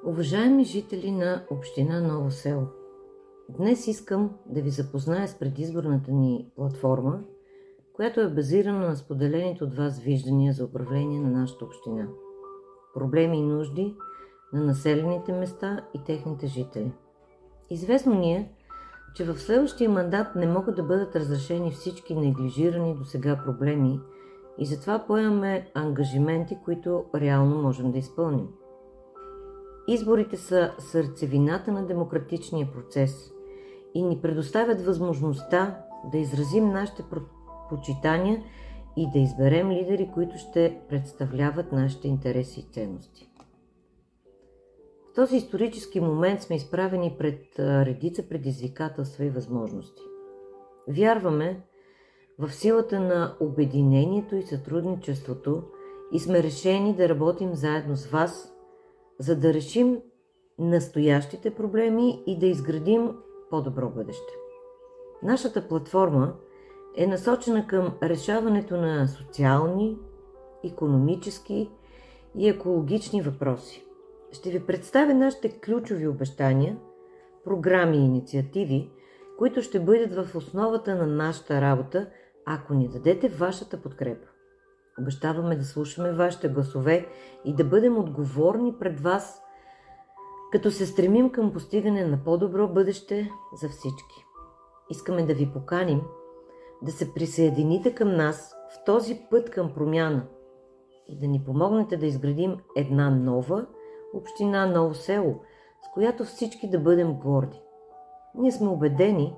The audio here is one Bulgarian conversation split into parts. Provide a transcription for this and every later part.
Уважаеми жители на община Ново село, днес искам да ви запозная с предизборната ни платформа, която е базирана на споделените от вас виждания за управление на нашата община, проблеми и нужди на населените места и техните жители. Известно ни е, че в следващия мандат не могат да бъдат разрешени всички неглижирани досега проблеми и затова поемаме ангажименти, които реално можем да изпълним. Изборите са сърцевината на демократичния процес и ни предоставят възможността да изразим нашите предпочитания и да изберем лидери, които ще представляват нашите интереси и ценности. В този исторически момент сме изправени пред редица предизвикателства и възможности. Вярваме в силата на обединението и сътрудничеството и сме решени да работим заедно с вас, за да решим настоящите проблеми и да изградим по-добро бъдеще. Нашата платформа е насочена към решаването на социални, икономически и екологични въпроси. Ще ви представя нашите ключови обещания, програми и инициативи, които ще бъдат в основата на нашата работа, ако ни дадете вашата подкрепа. Обещаваме да слушаме вашите гласове и да бъдем отговорни пред вас, като се стремим към постигане на по-добро бъдеще за всички. Искаме да ви поканим да се присъедините към нас в този път към промяна и да ни помогнете да изградим една нова община Ново село, с която всички да бъдем горди. Ние сме убедени,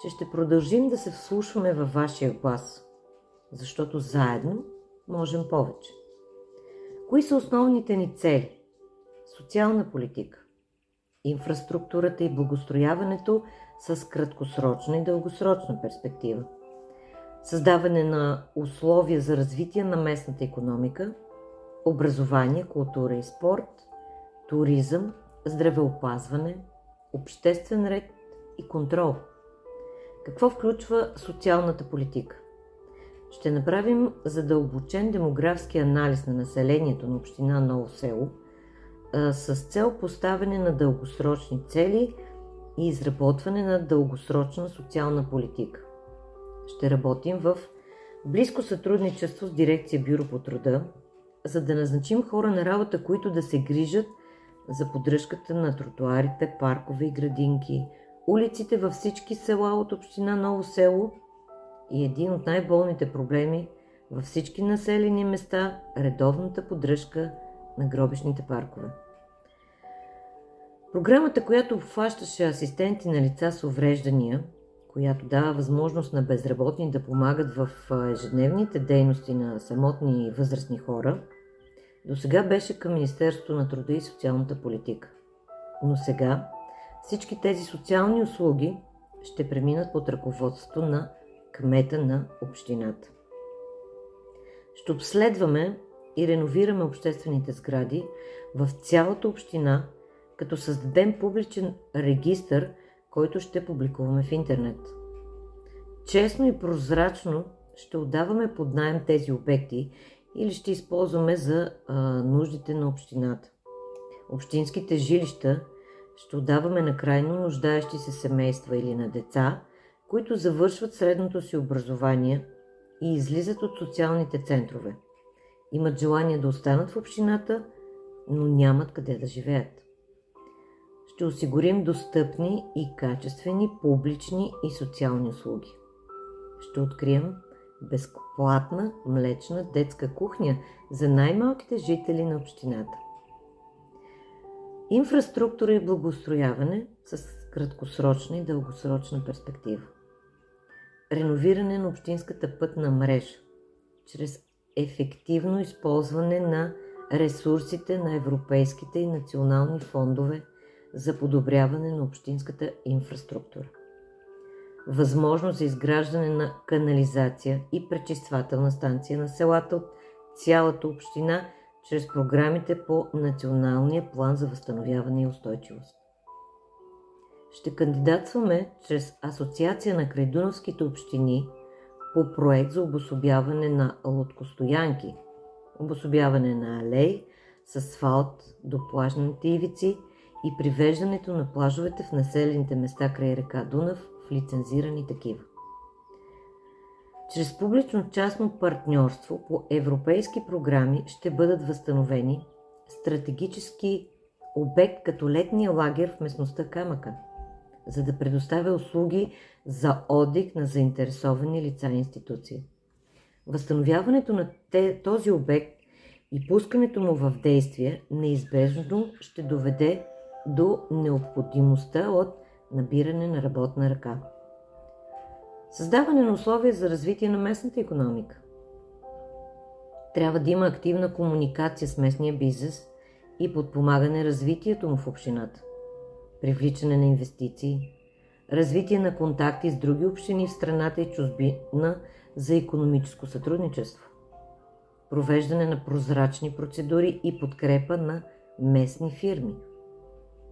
че ще продължим да се вслушваме във вашия глас, защото заедно можем повече. Кои са основните ни цели? Социална политика, инфраструктурата и благоустрояването с краткосрочна и дългосрочна перспектива, създаване на условия за развитие на местната икономика, образование, култура и спорт, туризъм, здравеопазване, обществен ред и контрол. Какво включва социалната политика? Ще направим задълбочен демографски анализ на населението на община Ново село с цел поставяне на дългосрочни цели и изработване на дългосрочна социална политика. Ще работим в близко сътрудничество с дирекция Бюро по труда, за да назначим хора на работа, които да се грижат за поддръжката на тротоарите, паркове и градинки, улиците във всички села от община Ново село и един от най-болните проблеми във всички населени места – редовната поддръжка на гробищните паркове. Програмата, която обхващаше асистенти на лица с увреждания, която дава възможност на безработни да помагат в ежедневните дейности на самотни и възрастни хора, досега беше към Министерството на труда и социалната политика. Но сега всички тези социални услуги ще преминат под ръководството на кмета на общината. Ще обследваме и реновираме обществените сгради в цялата община, като създадем публичен регистър, който ще публикуваме в интернет. Честно и прозрачно ще отдаваме под наем тези обекти или ще използваме за нуждите на общината. Общинските жилища ще отдаваме на крайно нуждаещи се семейства или на деца, които завършват средното си образование и излизат от социалните центрове. Имат желание да останат в общината, но нямат къде да живеят. Ще осигурим достъпни и качествени публични и социални услуги. Ще открием безплатна млечна детска кухня за най-малките жители на общината. Инфраструктура и благоустрояване с краткосрочна и дългосрочна перспектива. Реновиране на общинската пътна мрежа чрез ефективно използване на ресурсите на европейските и национални фондове за подобряване на общинската инфраструктура. Възможност за изграждане на канализация и пречиствателна станция на селата от цялата община чрез програмите по Националния план за възстановяване и устойчивост. Ще кандидатстваме чрез Асоциация на крайдунавските общини по проект за обособяване на лодкостоянки, обособяване на алеи, с асфалт до плажните ивици и привеждането на плажовете в населените места край река Дунав в лицензирани такива. Чрез публично-частно партньорство по европейски програми ще бъдат възстановени стратегически обект като летния лагер в местността Камъка, за да предоставя услуги за отдих на заинтересовани лица и институции. Възстановяването на този обект и пускането му в действие неизбежно ще доведе до необходимостта от набиране на работна ръка. Създаване на условия за развитие на местната икономика. Трябва да има активна комуникация с местния бизнес и подпомагане развитието му в общината. Привличане на инвестиции, развитие на контакти с други общини в страната и чужбина за икономическо сътрудничество. Провеждане на прозрачни процедури и подкрепа на местни фирми.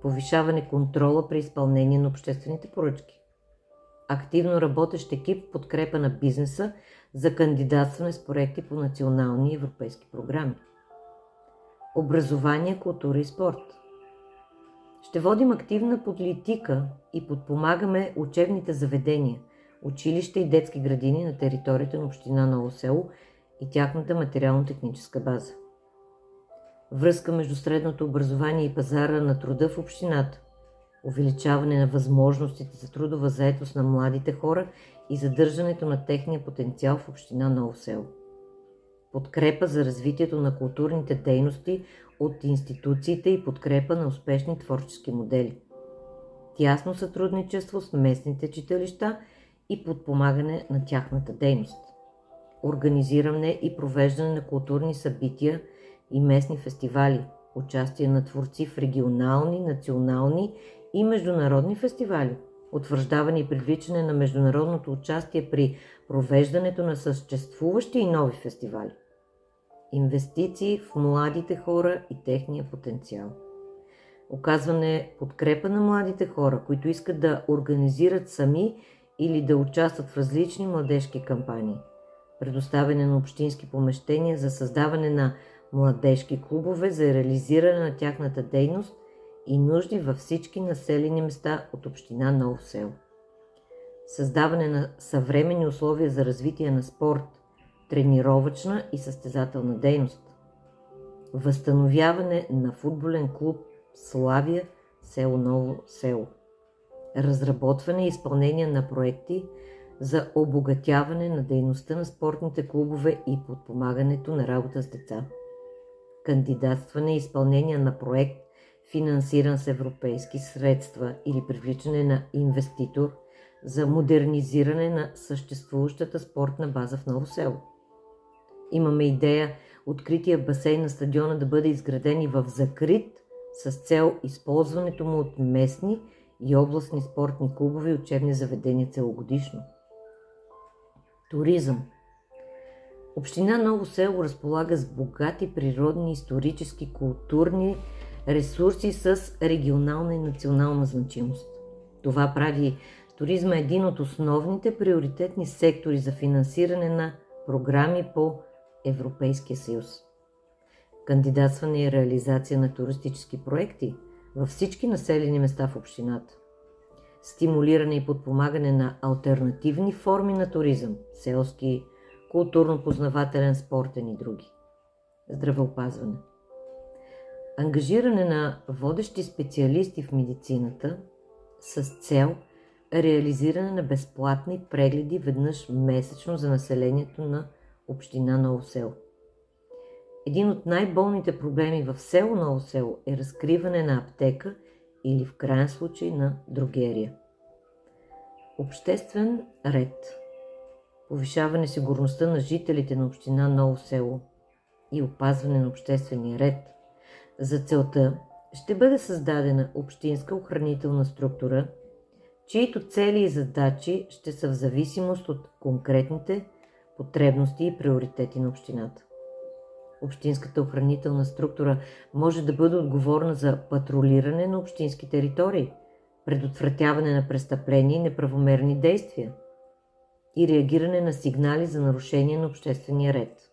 Повишаване контрола при изпълнение на обществените поръчки. Активно работещ екип в подкрепа на бизнеса за кандидатстване с проекти по национални и европейски програми. Образование, култура и спорт. Ще водим активна политика и подпомагаме учебните заведения, училища и детски градини на територията на община Ново село и тяхната материално-техническа база. Връзка между средното образование и пазара на труда в общината. Увеличаване на възможностите за трудова заетост на младите хора и задържането на техния потенциал в община Ново село. Подкрепа за развитието на културните дейности от институциите и подкрепа на успешни творчески модели. Тясно сътрудничество с местните читалища и подпомагане на тяхната дейност. Организиране и провеждане на културни събития и местни фестивали, участие на творци в регионални, национални и международни фестивали, утвърждаване и привличане на международното участие при провеждането на съществуващи и нови фестивали. Инвестиции в младите хора и техния потенциал. Оказване подкрепа на младите хора, които искат да организират сами или да участват в различни младежки кампании. Предоставяне на общински помещения за създаване на младежки клубове за реализиране на тяхната дейност и нужди във всички населени места от община Ново село. Създаване на съвременни условия за развитие на спорт, тренировъчна и състезателна дейност. Възстановяване на футболен клуб Славия, село Ново село. Разработване и изпълнение на проекти за обогатяване на дейността на спортните клубове и подпомагането на работа с деца. Кандидатстване и изпълнение на проект, финансиран с европейски средства или привличане на инвеститор за модернизиране на съществуващата спортна база в Ново село. Имаме идея открития басейн на стадиона да бъде изграден и в закрит с цел използването му от местни и областни спортни клубове и учебни заведения целогодишно. Туризъм. Община Ново село разполага с богати природни, исторически, културни ресурси с регионална и национална значимост. Това прави туризма един от основните приоритетни сектори за финансиране на програми по Европейския съюз. Кандидатстване и реализация на туристически проекти във всички населени места в общината. Стимулиране и подпомагане на алтернативни форми на туризъм, селски, културно-познавателен, спортен и други. Здравеопазване. Ангажиране на водещи специалисти в медицината с цел реализиране на безплатни прегледи веднъж месечно за населението на община Ново село. Един от най-болните проблеми в село Ново село е разкриване на аптека или в крайен случай на дрогерия. Обществен ред. Повишаване сигурността на жителите на община Ново село и опазване на обществения ред. За целта ще бъде създадена общинска охранителна структура, чието цели и задачи ще са в зависимост от конкретните потребности и приоритети на общината. Общинската охранителна структура може да бъде отговорна за патрулиране на общински територии, предотвратяване на престъпления и неправомерни действия и реагиране на сигнали за нарушение на обществения ред.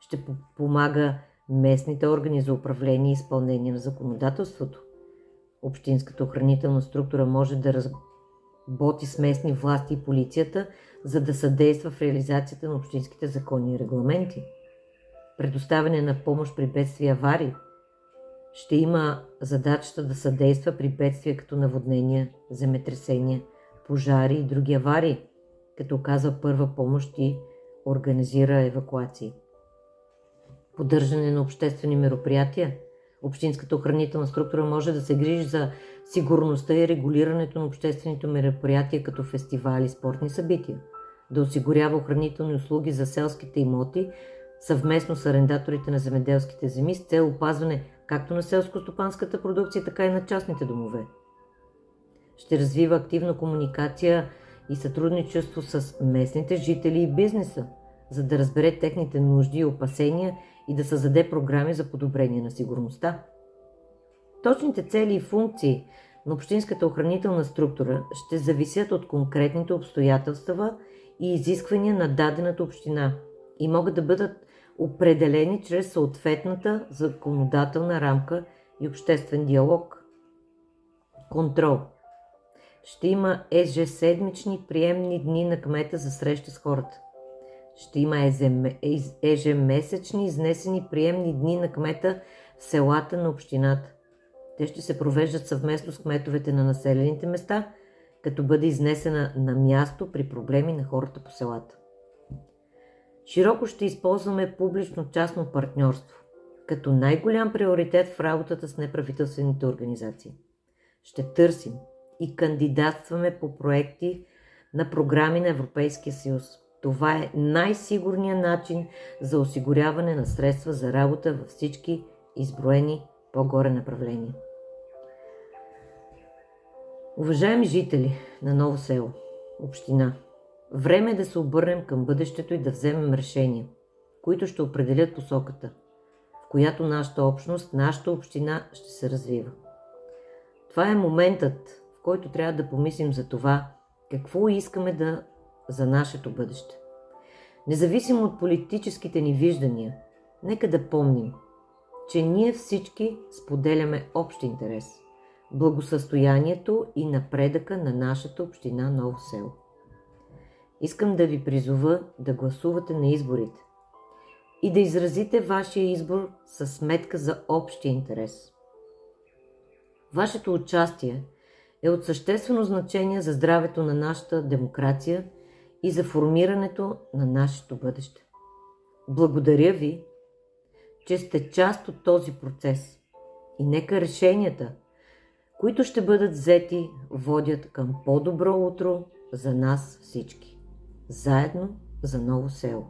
Ще помага местните органи за управление и изпълнение на законодателството. Общинската охранителна структура може да работи с местни власти и полицията, за да съдейства в реализацията на общинските закони и регламенти. Предоставяне на помощ при бедствия и аварии. Ще има задачата да съдейства при бедствия като наводнения, земетресения, пожари и други аварии, като оказва първа помощ и организира евакуации. Поддържане на обществени мероприятия. Общинската охранителна структура може да се грижи за сигурността и регулирането на обществените мероприятия като фестивали и спортни събития, да осигурява охранителни услуги за селските имоти съвместно с арендаторите на земеделските земи с цел опазване както на селско-стопанската продукция, така и на частните домове. Ще развива активна комуникация и сътрудничество с местните жители и бизнеса, за да разбере техните нужди и опасения и да създаде програми за подобрение на сигурността. Точните цели и функции на общинската охранителна структура ще зависят от конкретните обстоятелства и изисквания на дадената община и могат да бъдат определени чрез съответната законодателна рамка и обществен диалог. Контрол. Ще има ежеседмични приемни дни на кмета за среща с хората. Ще има ежемесечни изнесени приемни дни на кмета в селата на общината. Те ще се провеждат съвместно с кметовете на населените места, като бъде изнесена на място при проблеми на хората по селата. Широко ще използваме публично-частно партньорство, като най-голям приоритет в работата с неправителствените организации. Ще търсим и кандидатстваме по проекти на програми на Европейския съюз. Това е най-сигурният начин за осигуряване на средства за работа във всички изброени по-горе направления. Уважаеми жители на Ново село, община, време е да се обърнем към бъдещето и да вземем решения, които ще определят посоката, в която нашата общност, нашата община ще се развива. Това е моментът, в който трябва да помислим за това, какво искаме за нашето бъдеще. Независимо от политическите ни виждания, нека да помним, че ние всички споделяме общ интерес – благосъстоянието и напредъка на нашата община Ново село. Искам да ви призова да гласувате на изборите и да изразите вашия избор със сметка за общия интерес. Вашето участие е от съществено значение за здравето на нашата демокрация и за формирането на нашето бъдеще. Благодаря ви, че сте част от този процес и нека решенията, които ще бъдат взети, водят към по-добро утро за нас всички. Заедно за Ново село.